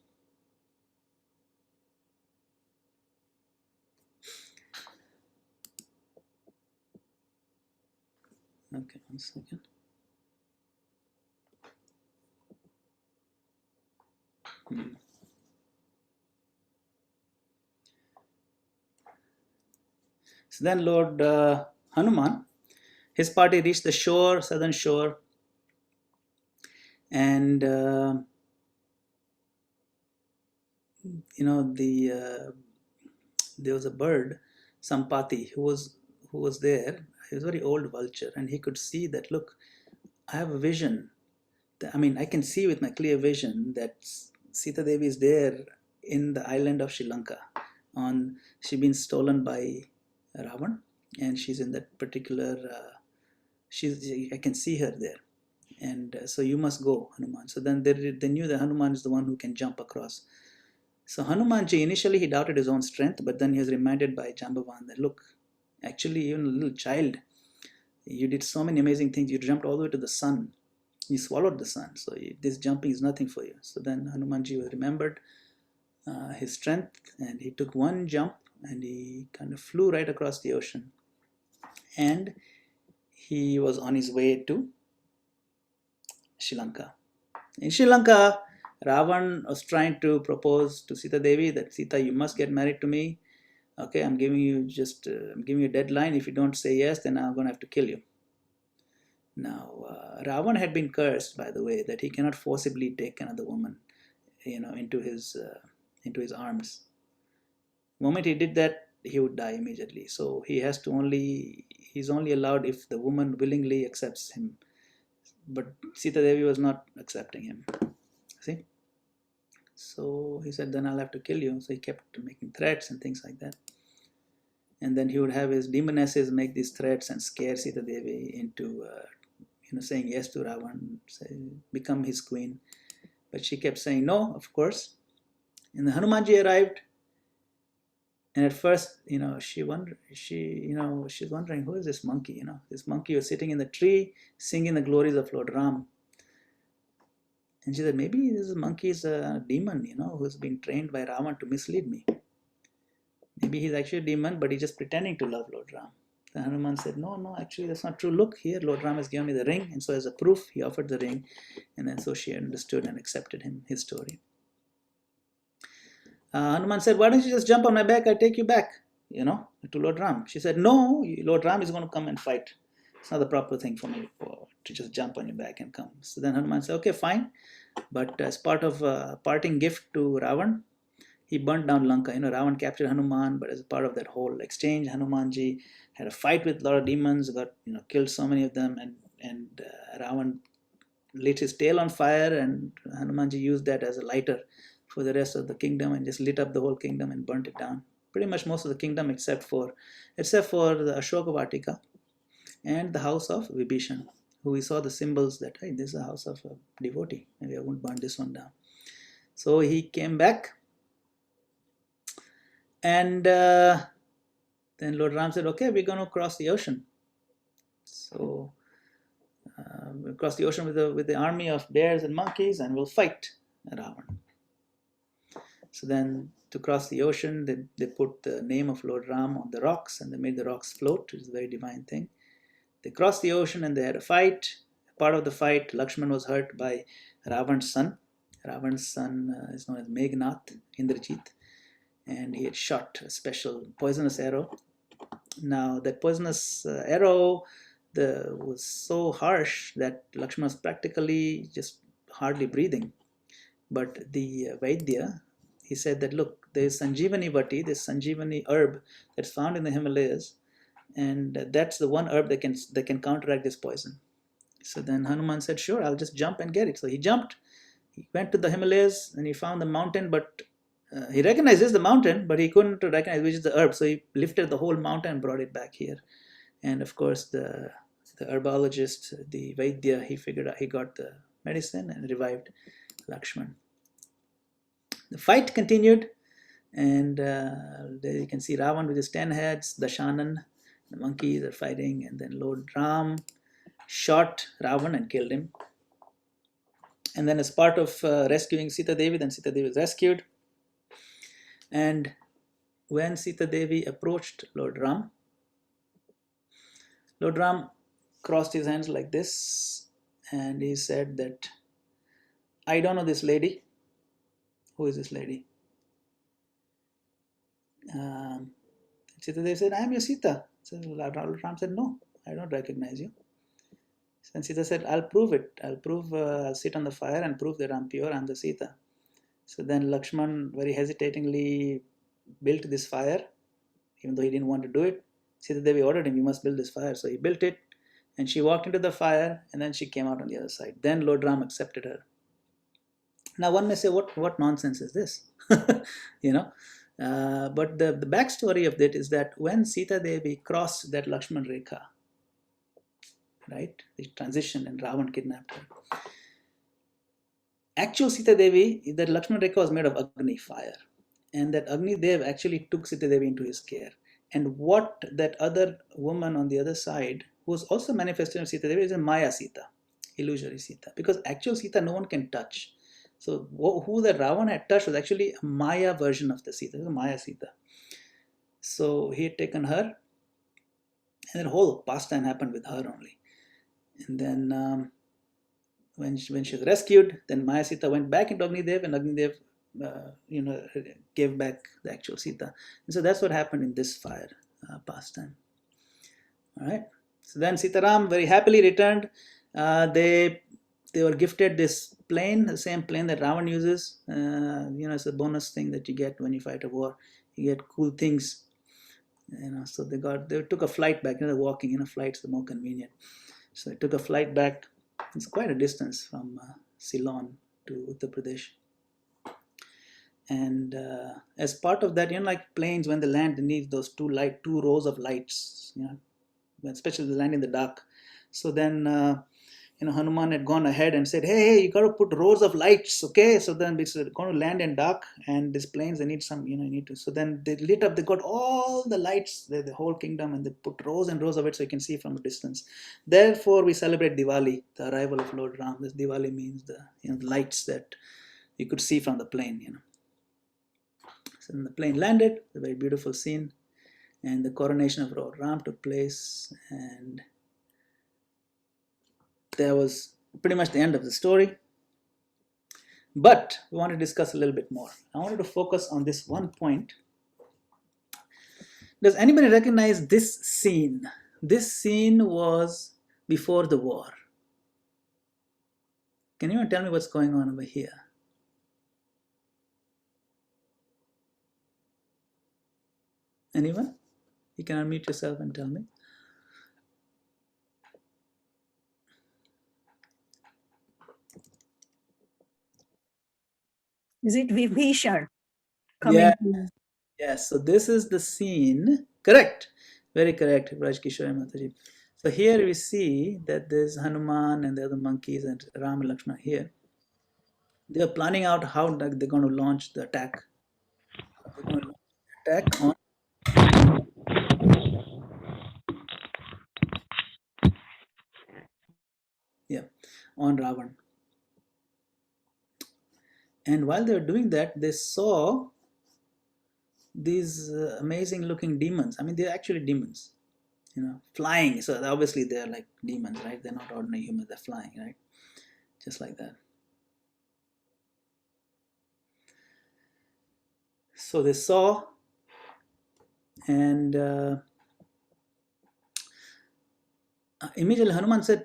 Okay, 1 second. So then Lord Hanuman, his party reached the shore, southern shore, and there was a bird, Sampati, who was there. He was a very old vulture, and he could see that, look, I have a vision. I mean, I can see with my clear vision that Sita Devi is there in the island of Sri Lanka. She's been stolen by Ravan, and she's in that particular. I can see her there, and so you must go, Hanuman. So then they knew that Hanuman is the one who can jump across. So Hanumanji, initially he doubted his own strength, but then he was reminded by Jambavan that, look, actually even a little child, you did so many amazing things. You jumped all the way to the sun. You swallowed the sun. So this jumping is nothing for you. So then Hanumanji was remembered his strength, and he took one jump and he kind of flew right across the ocean. And he was on his way to Sri Lanka. In Sri Lanka, Ravan was trying to propose to Sita Devi that, Sita, you must get married to me. Okay, I'm giving you a deadline. If you don't say yes, then I'm going to have to kill you. Now, Ravan had been cursed, by the way, that he cannot forcibly take another woman, into his arms. The moment he did that, he would die immediately. So he's only allowed if the woman willingly accepts him. But Sita Devi was not accepting him. See? So he said, then I'll have to kill you. So he kept making threats and things like that. And then he would have his demonesses make these threats and scare Sita Devi into saying yes to Ravan, become his queen. But she kept saying no, of course. And the Hanumanji arrived, and at first, she's wondering, who is this monkey? This monkey was sitting in the tree singing the glories of Lord Ram. And she said, maybe this monkey is a demon, who's being trained by Ravan to mislead me. Maybe he's actually a demon, but he's just pretending to love Lord Ram. The Hanuman said, no, actually that's not true. Look here, Lord Ram has given me the ring. And so as a proof, he offered the ring. And then so she understood and accepted his story. Hanuman said, why don't you just jump on my back? I'll take you back, to Lord Ram. She said, no, Lord Ram is going to come and fight. It's not the proper thing for me to just jump on your back and come. So then Hanuman said, okay, fine. But as part of a parting gift to Ravan, he burnt down Lanka. Ravan captured Hanuman, but as a part of that whole exchange, Hanumanji had a fight with a lot of demons, killed so many of them, and Ravan lit his tail on fire, and Hanumanji used that as a lighter for the rest of the kingdom and just lit up the whole kingdom and burnt it down. Pretty much most of the kingdom except for the Ashoka Vatika and the house of Vibhishan, who we saw the symbols that, hey, this is a house of a devotee. Maybe I won't burn this one down. So he came back, and then Lord Ram said, okay, we're going to cross the ocean. So we'll cross the ocean with the army of bears and monkeys, and we'll fight Ravan. So then to cross the ocean, they put the name of Lord Ram on the rocks, and they made the rocks float, which is a very divine thing. They crossed the ocean and they had a fight. part of the fight, Lakshman was hurt by Ravan's son. Ravan's son is known as Meghnath, Indrajit, and he had shot a special poisonous arrow. Now, that poisonous arrow was so harsh that Lakshman was practically just hardly breathing. But the Vaidya, he said that, look, there's Sanjeevani Vati, this Sanjeevani herb that's found in the Himalayas, and that's the one herb that can counteract this poison. So then Hanuman said, sure, I'll just jump and get it. So he jumped, he went to the Himalayas, and he found the mountain, but he recognizes the mountain, but he couldn't recognize which is the herb. So he lifted the whole mountain and brought it back here. And of course, the herbologist, the Vaidya, he figured out, he got the medicine and revived Lakshman. The fight continued, and there you can see Ravan with his 10 heads, Dashanan, the monkeys are fighting, and then Lord Ram shot Ravan and killed him. And then as part of rescuing Sita Devi, then Sita Devi was rescued. And when Sita Devi approached Lord Ram crossed his hands like this, and he said that, I don't know this lady. Who is this lady? Sita Devi said, I am your Sita. So Lord Ram said, no, I don't recognize you. And Sita said, I'll prove it. I'll sit on the fire and prove that I'm pure, I'm the Sita. So then Lakshman very hesitatingly built this fire, even though he didn't want to do it. Sita Devi ordered him, you must build this fire. So he built it, and she walked into the fire, and then she came out on the other side. Then Lord Ram accepted her. Now one may say, what nonsense is this? you know. But the backstory of that is that when Sita Devi crossed that Lakshman Rekha, right, the transition, and Ravan kidnapped her. Actual Sita Devi, that Lakshman Rekha was made of Agni, fire. And that Agni Dev actually took Sita Devi into his care. And what that other woman on the other side, who was also manifested in Sita Devi, is a Maya Sita, illusory Sita. Because actual Sita no one can touch. So who the Ravan had touched was actually a Maya version of the Sita, the Maya Sita. So he had taken her, and that whole pastime happened with her only. And then when she was rescued, then Maya Sita went back into Agni Dev, and Agni Dev gave back the actual Sita. And so that's what happened in this fire pastime. All right. So then Sitaram very happily returned. They were gifted this plane, the same plane that Ravan uses. It's a bonus thing that you get when you fight a war. You get cool things. So they took a flight back. Walking in a flight's the more convenient. So they took a flight back. It's quite a distance from Ceylon to Uttar Pradesh. And as part of that, like planes, when they land, they need those two rows of lights, especially they land in the dark. So then, Hanuman had gone ahead and said, hey, you got to put rows of lights, okay? So then it's going to land in dark, and these planes, they need some, So then they lit up, they got all the lights, the whole kingdom, and they put rows and rows of it so you can see from a distance. Therefore, we celebrate Diwali, the arrival of Lord Ram. This Diwali means the lights that you could see from the plane, So then the plane landed, a very beautiful scene, and the coronation of Lord Ram took place, and that was pretty much the end of the story. But we want to discuss a little bit more. I wanted to focus on this one point. Does anybody recognize this scene? This scene was before the war. Can anyone tell me what's going on over here? Anyone? You can unmute yourself and tell me. Is it Vibhishar? Yeah. Yes. So this is the scene. Correct. Very correct, Rajkishore Mataji. So here we see that there's Hanuman and the other monkeys and Ram and Lakshmana here. They are planning out how they're going to launch the attack. They're going to launch the attack on Ravan. And while they were doing that, they saw these amazing looking demons. I mean, they're actually demons. flying. So obviously they're like demons, right? They're not ordinary humans, they're flying, right? Just like that. So they saw, and immediately Hanuman said,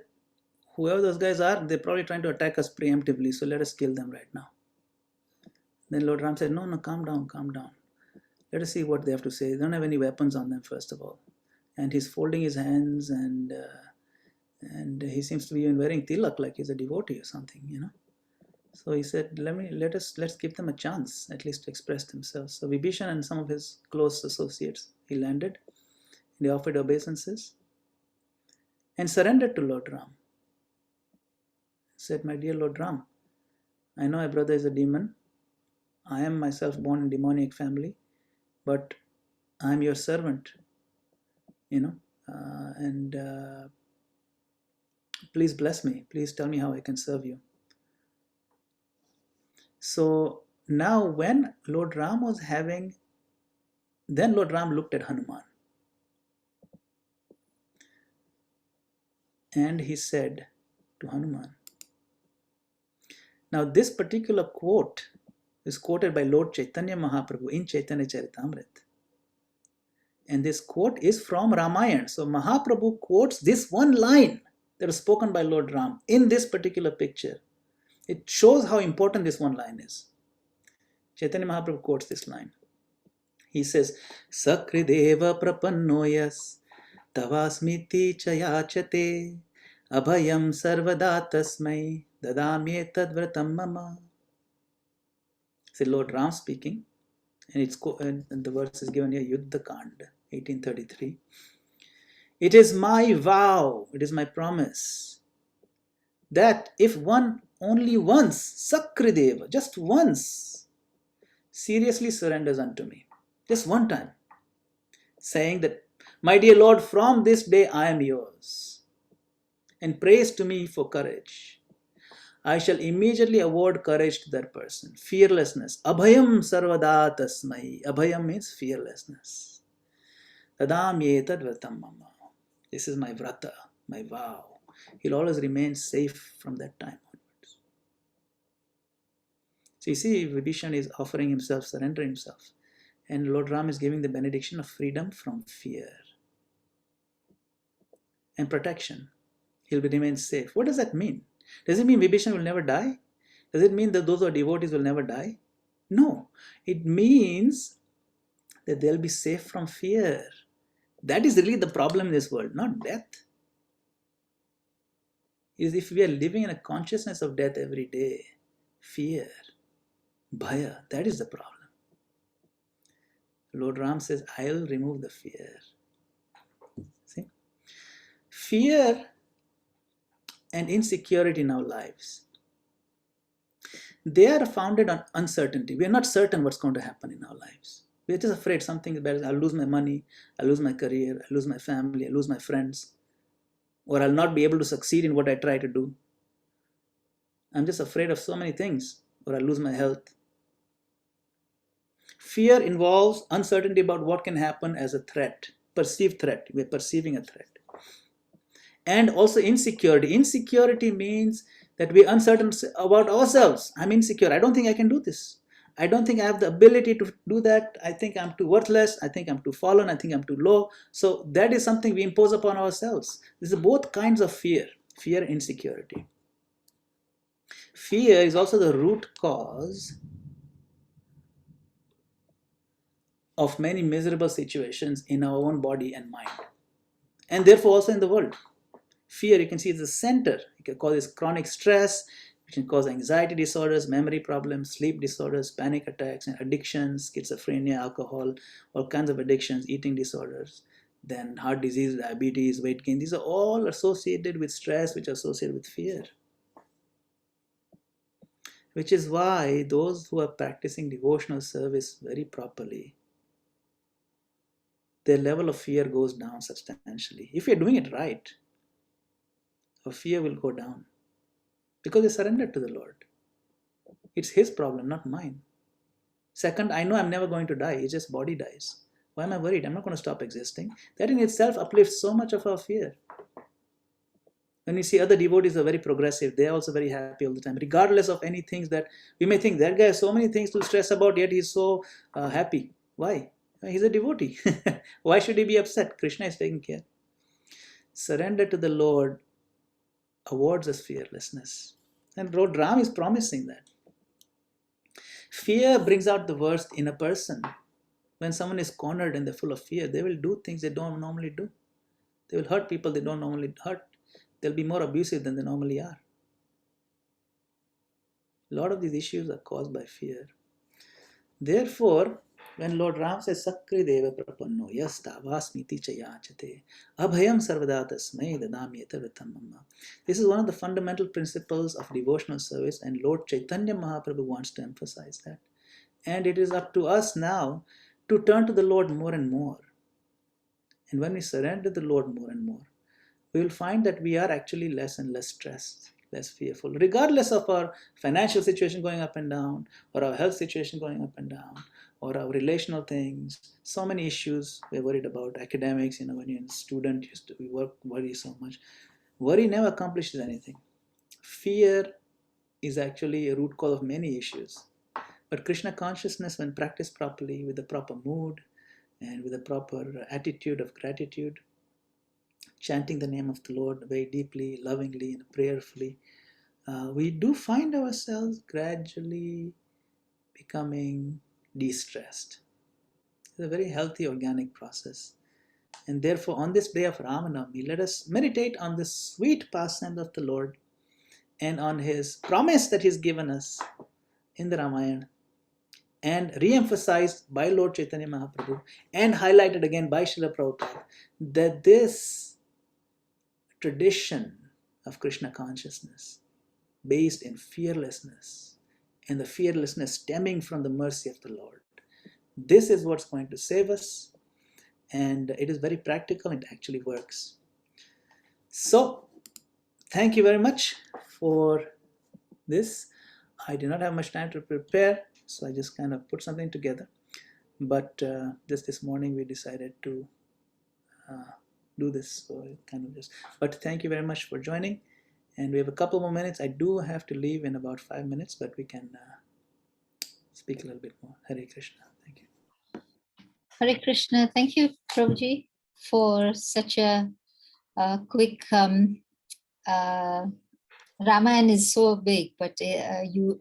whoever those guys are, they're probably trying to attack us preemptively, so let us kill them right now. Then Lord Ram said, no, no, calm down, calm down. Let us see what they have to say. They don't have any weapons on them, first of all. And he's folding his hands, and he seems to be even wearing tilak like he's a devotee or something. So he said, let's give them a chance, at least to express themselves. So Vibhishan and some of his close associates, he landed, and they offered obeisances and surrendered to Lord Ram. He said, my dear Lord Ram, I know my brother is a demon. I am myself born in demonic family, but I am your servant, and please bless me. Please tell me how I can serve you. So now when Lord Ram was then Lord Ram looked at Hanuman and he said to Hanuman, now this particular quote is quoted by Lord Chaitanya Mahaprabhu in Chaitanya Charitamrita. And this quote is from Ramayana. So Mahaprabhu quotes this one line that was spoken by Lord Ram in this particular picture. It shows how important this one line is. Chaitanya Mahaprabhu quotes this line. He says, Sakrideva prapannoyas tavasmiti chayachate abhayam sarvada tasmai dadamye tadvratam mama. It's Lord Ram speaking, and the verse is given here, Yuddha Kand, 1833. It is my vow, it is my promise, that if one only once, Sakrideva, just once, seriously surrenders unto me, just one time, saying that, my dear Lord, from this day I am yours, and prays to me for courage, I shall immediately award courage to that person, fearlessness. Abhayam sarvada tasmai. Abhayam means fearlessness. Tadam yetad vratam mama. This is my vrata, my vow. He'll always remain safe from that time onwards. So you see, Vibhishan is offering himself, surrendering himself. And Lord Ram is giving the benediction of freedom from fear and protection. He'll remain safe. What does that mean? Does it mean Vibhishan will never die? Does it mean that those who are devotees will never die? No. It means that they'll be safe from fear. That is really the problem in this world, not death. Is if we are living in a consciousness of death every day, fear, bhaya, that is the problem. Lord Ram says, I'll remove the fear. See? Fear and insecurity in our lives, they are founded on uncertainty. We are not certain what's going to happen in our lives. We are just afraid something is bad. I'll lose my money, I'll lose my career, I'll lose my family, I'll lose my friends, or I'll not be able to succeed in what I try to do. I'm just afraid of so many things, or I'll lose my health. Fear involves uncertainty about what can happen as a threat, perceived threat. We're perceiving a threat. And also insecurity. Insecurity means that we're uncertain about ourselves. I'm insecure. I don't think I can do this. I don't think I have the ability to do that. I think I'm too worthless. I think I'm too fallen. I think I'm too low. So that is something we impose upon ourselves. These are both kinds of fear. Fear and insecurity. Fear is also the root cause of many miserable situations in our own body and mind. And therefore also in the world. Fear, you can see, is the center. It can cause chronic stress, which can cause anxiety disorders, memory problems, sleep disorders, panic attacks, and addictions, schizophrenia, alcohol, all kinds of addictions, eating disorders, then heart disease, diabetes, weight gain. These are all associated with stress, which are associated with fear. Which is why those who are practicing devotional service very properly, their level of fear goes down substantially. If you're doing it right, our fear will go down because they surrendered to the Lord. It's His problem, not mine. Second, I know I'm never going to die. It's just body dies. Why am I worried? I'm not going to stop existing. That in itself uplifts so much of our fear. When we see other devotees who are very progressive, they're also very happy all the time, regardless of any things that we may think, that guy has so many things to stress about, yet he's so happy. Why? He's a devotee. Why should he be upset? Krishna is taking care. Surrender to the Lord awards us fearlessness. And Lord Ram is promising that. Fear brings out the worst in a person. When someone is cornered and they're full of fear, they will do things they don't normally do. They will hurt people they don't normally hurt. They'll be more abusive than they normally are. A lot of these issues are caused by fear. Therefore, when Lord Ram says, Sakri Deva Prapanno Yastavasmiti Chayachate Abhayam Sarvadatasmai Dadamyata Vitamama. This is one of the fundamental principles of devotional service, and Lord Chaitanya Mahaprabhu wants to emphasize that. And it is up to us now to turn to the Lord more and more. And when we surrender to the Lord more and more, we will find that we are actually less and less stressed, less fearful, regardless of our financial situation going up and down, or our health situation going up and down, or our relational things. So many issues we're worried about. Academics, when you're a student, we worry so much. Worry never accomplishes anything. Fear is actually a root cause of many issues. But Krishna consciousness, when practiced properly, with the proper mood and with a proper attitude of gratitude, chanting the name of the Lord very deeply, lovingly, and prayerfully, we do find ourselves gradually becoming de-stressed. It's a very healthy, organic process. And therefore, on this day of Ramanavami, let us meditate on the sweet pastime of the Lord and on His promise that He's given us in the Ramayana, and re-emphasized by Lord Chaitanya Mahaprabhu and highlighted again by Srila Prabhupada, that this tradition of Krishna consciousness based in fearlessness, and the fearlessness stemming from the mercy of the Lord, this is what's going to save us, and it is very practical and it actually works. So, thank you very much for this. I did not have much time to prepare, so I just kind of put something together. But just this morning we decided to do this, so it kind of just. But thank you very much for joining, and we have a couple more minutes. I do have to leave in about 5 minutes, but we can speak a little bit more. Hare Krishna. Thank you. Hare Krishna. Thank you, Prabhuji, for such a quick. Ramayana is so big, but you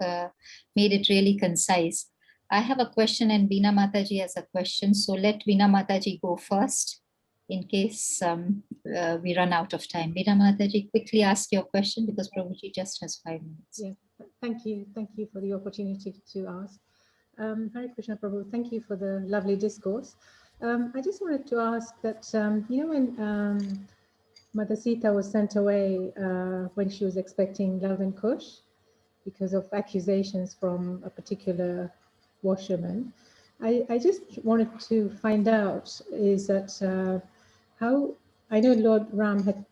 made it really concise. I have a question, and Veena Mataji has a question. So let Veena Mataji go first, in case we run out of time. Veena Mataji, quickly ask your question, because Prabhuji just has 5 minutes. Yeah, thank you for the opportunity to ask. Hare Krishna Prabhu, thank you for the lovely discourse. I just wanted to ask that, when Mother Sita was sent away when she was expecting Love and Kush because of accusations from a particular washerman, I just wanted to find out is that how, I know Lord Ram had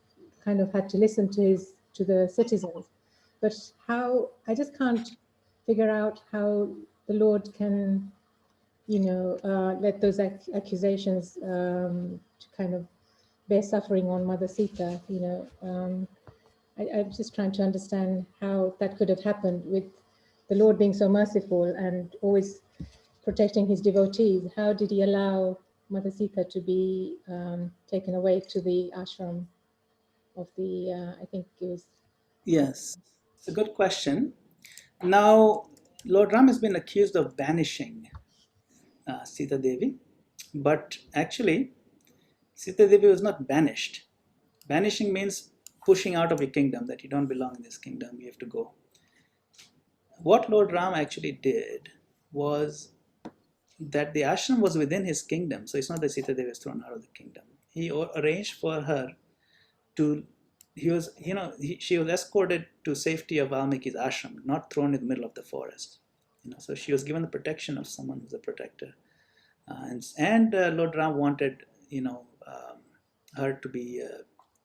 kind of had to listen to the citizens, but how, I just can't figure out how the Lord can, let those accusations to kind of bear suffering on Mother Sita. I'm just trying to understand how that could have happened with the Lord being so merciful and always protecting his devotees. How did he allow Mother Sita to be taken away to the ashram of the, I think it was... Yes, it's a good question. Now, Lord Ram has been accused of banishing Sita Devi, but actually, Sita Devi was not banished. Banishing means pushing out of your kingdom, that you don't belong in this kingdom, you have to go. What Lord Ram actually did was that the ashram was within his kingdom, so it's not that Sita Devi was thrown out of the kingdom. He arranged for her to, she was escorted to safety of Valmiki's ashram, not thrown in the middle of the forest. So she was given the protection of someone who's a protector. And Lord Ram wanted, her to be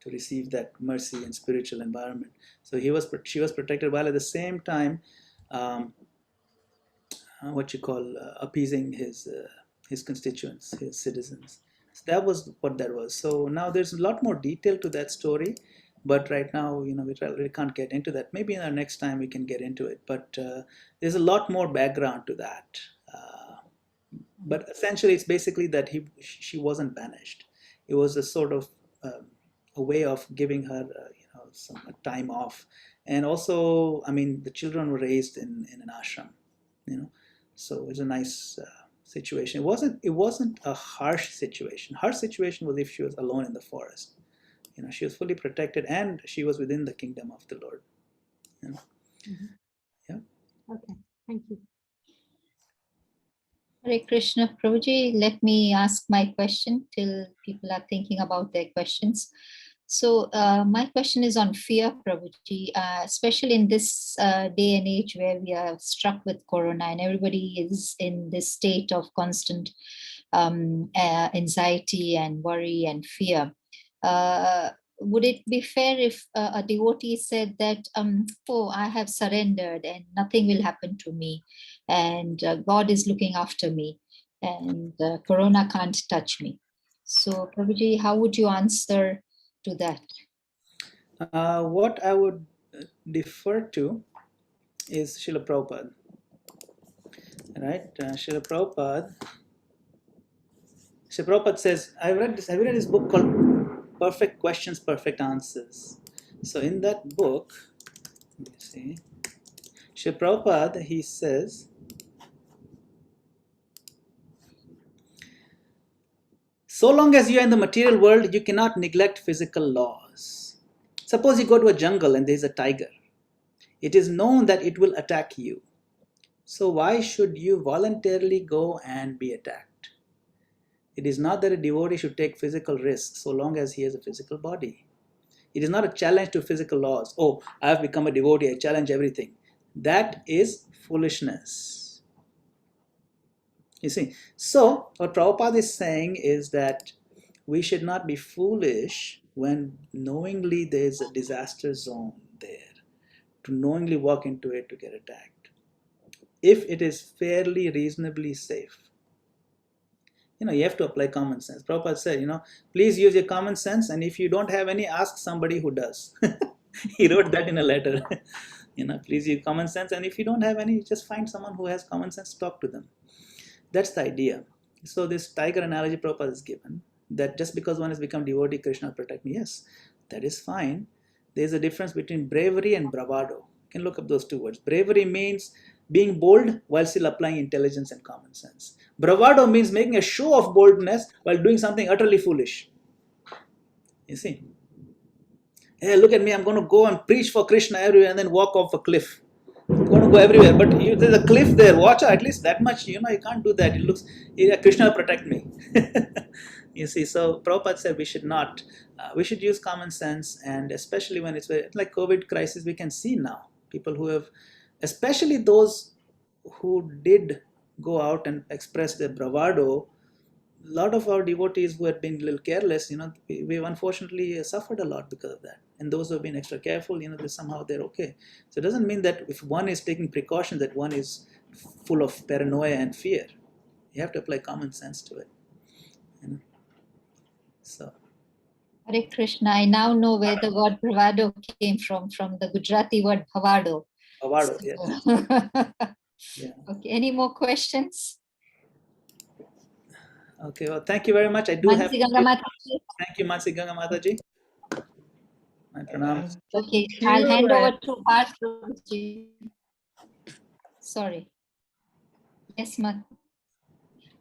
to receive that mercy and spiritual environment. So she was protected, while at the same time, appeasing his his constituents, his citizens. So that was what that was. So now there's a lot more detail to that story, but right now, we really can't get into that. Maybe in our next time we can get into it. But there's a lot more background to that. But essentially, it's basically that she wasn't banished. It was a sort of a way of giving her, some time off, and also, I mean, the children were raised in an ashram, so it was a nice situation. It wasn't a harsh situation. Harsh situation was if she was alone in the forest. She was fully protected, and she was within the kingdom of the Lord. Yeah. Okay, thank you. Hare Krishna, Prabhuji. Let me ask my question till people are thinking about their questions. So my question is on fear, Prabhuji, especially in this day and age where we are struck with corona and everybody is in this state of constant anxiety and worry and fear. Would it be fair if a devotee said that, oh, I have surrendered and nothing will happen to me, and God is looking after me, and corona can't touch me? So, Prabhuji, how would you answer to that? What I would defer to is Srila Prabhupada. Right? Srila Prabhupada says, have you read this book called Perfect Questions, Perfect Answers? So in that book, let me see, Srila Prabhupada, he says, so long as you are in the material world, you cannot neglect physical laws. Suppose you go to a jungle and there is a tiger. It is known that it will attack you. So why should you voluntarily go and be attacked? It is not that a devotee should take physical risks so long as he has a physical body. It is not a challenge to physical laws. Oh, I have become a devotee, I challenge everything. That is foolishness. You see, so what Prabhupada is saying is that we should not be foolish when knowingly there is a disaster zone there, to knowingly walk into it to get attacked. If it is fairly reasonably safe, you have to apply common sense. Prabhupada said, please use your common sense, and if you don't have any, ask somebody who does. He wrote that in a letter. Please use common sense, and if you don't have any, just find someone who has common sense, talk to them. That's the idea. So this tiger analogy Prabhupada is given, that just because one has become devotee, Krishna will protect me. Yes, that is fine. There's a difference between bravery and bravado. You can look up those two words. Bravery means being bold while still applying intelligence and common sense. Bravado means making a show of boldness while doing something utterly foolish. You see? Hey, look at me, I'm going to go and preach for Krishna everywhere and then walk off a cliff. I'm going to go everywhere, but there's a cliff there. Watch out, at least that much, you can't do that. It looks, Krishna will protect me. You see, so Prabhupada said we should not, we should use common sense, and especially when it's like COVID crisis, we can see now people who have, especially those who did go out and express their bravado. A lot of our devotees who had been a little careless, we've unfortunately suffered a lot because of that. And those who have been extra careful, somehow they're okay. So it doesn't mean that if one is taking precautions that one is full of paranoia and fear. You have to apply common sense to it. So. Hare Krishna, I now know where the word bravado came from the Gujarati word bhavado. Bravado, yeah. Yeah. Okay, any more questions? Okay, well, thank you very much. I do have to. Thank you, Mansi Ganga Mataji. My pranams. Okay, I'll hand over to Parth Prabhuji. Sorry. Yes, Mat.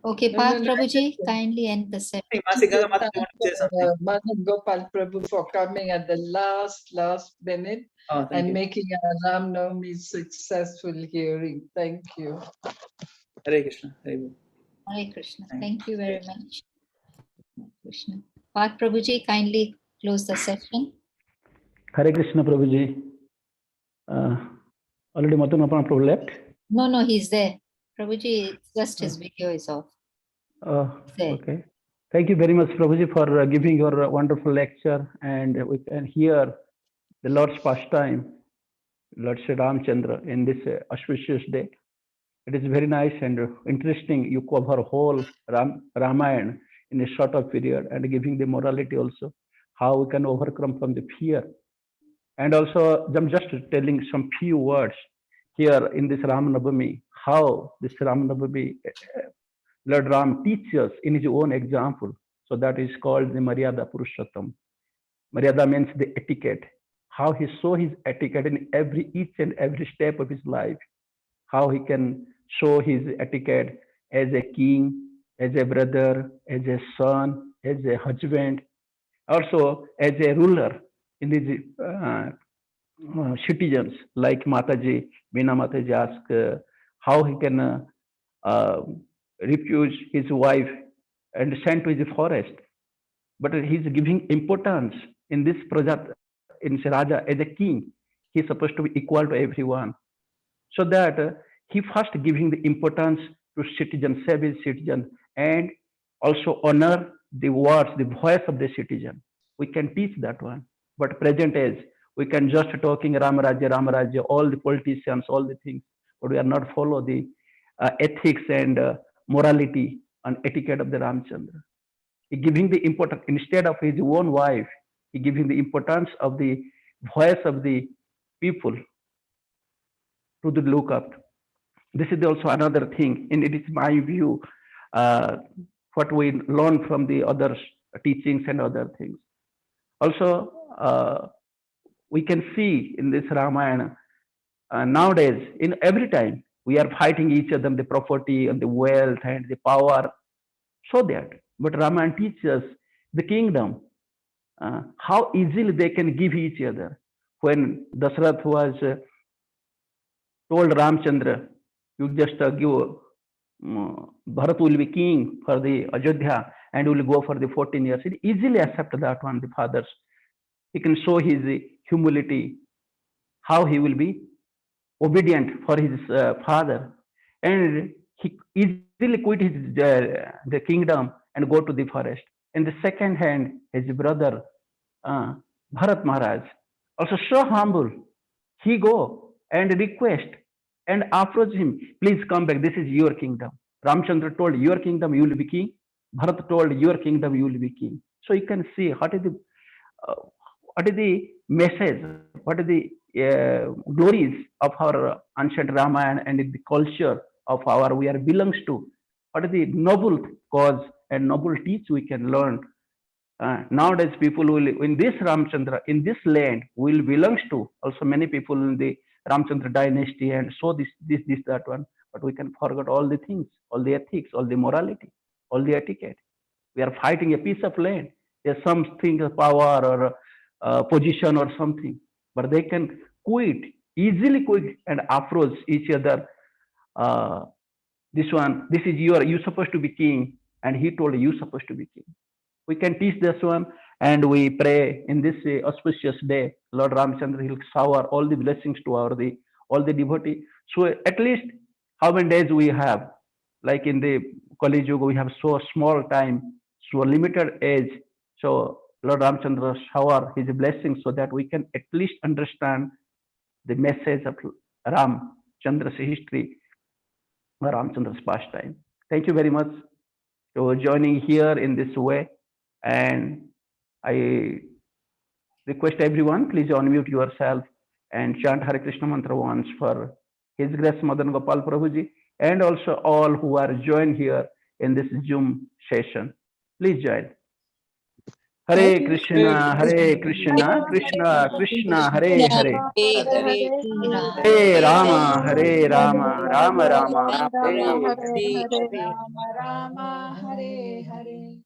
Okay, Parth Prabhuji, kindly end the session. Hey, Mansi Ganga Mataji, you want to say something? Madan Gopal Prabhu for coming at the last minute and making a Ram Navmi successful hearing. Thank you. Hare Krishna. Hare Krishna. Thank you very much. Krishna. Parth Prabhuji, kindly close the session. Hare Krishna, Prabhuji. Already Madan Prabhu left? No, he's there. Prabhuji, just his video is off. Okay. Thank you very much, Prabhuji, for giving your wonderful lecture, and we can hear the Lord's pastime, Lord Sri Ramchandra, in this auspicious day. It is very nice and interesting. You cover whole Ramayana in a short of period and giving the morality also, how we can overcome from the fear. And also, I'm just telling some few words here in this Ram Navami, how this Ram Navami, Lord Ram teaches in his own example. So that is called the Maryada Purushottam. Maryada means the etiquette, how he show his etiquette in each and every step of his life, how he can show his etiquette as a king, as a brother, as a son, as a husband, also as a ruler in his citizens, like Mataji, Meena Mataji asked how he can refuse his wife and send to his forest. But he's giving importance in this project, in Raja, as a king. He's supposed to be equal to everyone. So that he first giving the importance to citizen, service citizen, and also honor the words, the voice of the citizen. We can teach that one. But present age, we can just talking Ramarajya, all the politicians, all the things, but we are not follow the ethics and morality and etiquette of the Ramchandra. He giving the importance instead of his own wife. He giving the importance of the voice of the people to the look up. This is also another thing, and it is my view. What we learn from the other teachings and other things. Also, we can see in this Ramayana nowadays, in every time we are fighting each other, the property and the wealth and the power, so that. But Ramayana teaches the kingdom, how easily they can give each other. When Dasarath was told Ramchandra, you just give Bharat will be king for the Ajodhya and will go for the 14 years. He easily accept that one, the fathers. He can show his humility, how he will be obedient for his father. And he easily quit the kingdom and go to the forest. In the second hand, his brother, Bharat Maharaj, also so humble. He go and request and approach him, please come back, this is your kingdom. Ramchandra told, your kingdom you will be king. Bharat told, your kingdom you will be king. So you can see what is the message, what are the glories of our ancient Ramayana and the culture of our we are belongs to. What is the noble cause and noble teach we can learn. Nowadays people will in this Ramchandra, in this land will belongs to also many people in the Ramchandra dynasty and so this, that one. But we can forget all the things, all the ethics, all the morality, all the etiquette. We are fighting a piece of land. There's something of power or position or something, but they can easily quit and approach each other. This one, this is you supposed to be king, and he told you supposed to be king. We can teach this one, and we pray in this auspicious day, Lord Ramchandra will shower all the blessings to all the devotee. So at least how many days we have? Like in the Kali Yuga, we have so small time, so limited age. So Lord Ramchandra shower his blessings so that we can at least understand the message of Ramchandra's history, Ramchandra's pastime. Thank you very much for joining here in this way. And I request everyone, please unmute yourself and chant Hare Krishna mantra once for His Grace Madan Gopal Prabhuji and also all who are joined here in this Zoom session. Please join. Hare Krishna, Krishna Krishna, Hare Hare. Hare Rama, Rama Rama, Hare Hare.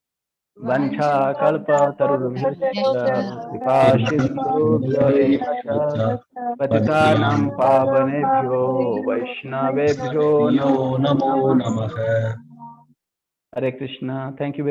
Vancha kalpa tarubhyascha kripa sindhubhyo eva cha patitanam pavanebhyo vaishnavebhyo namo namaha. Hare Krishna. Thank you very much.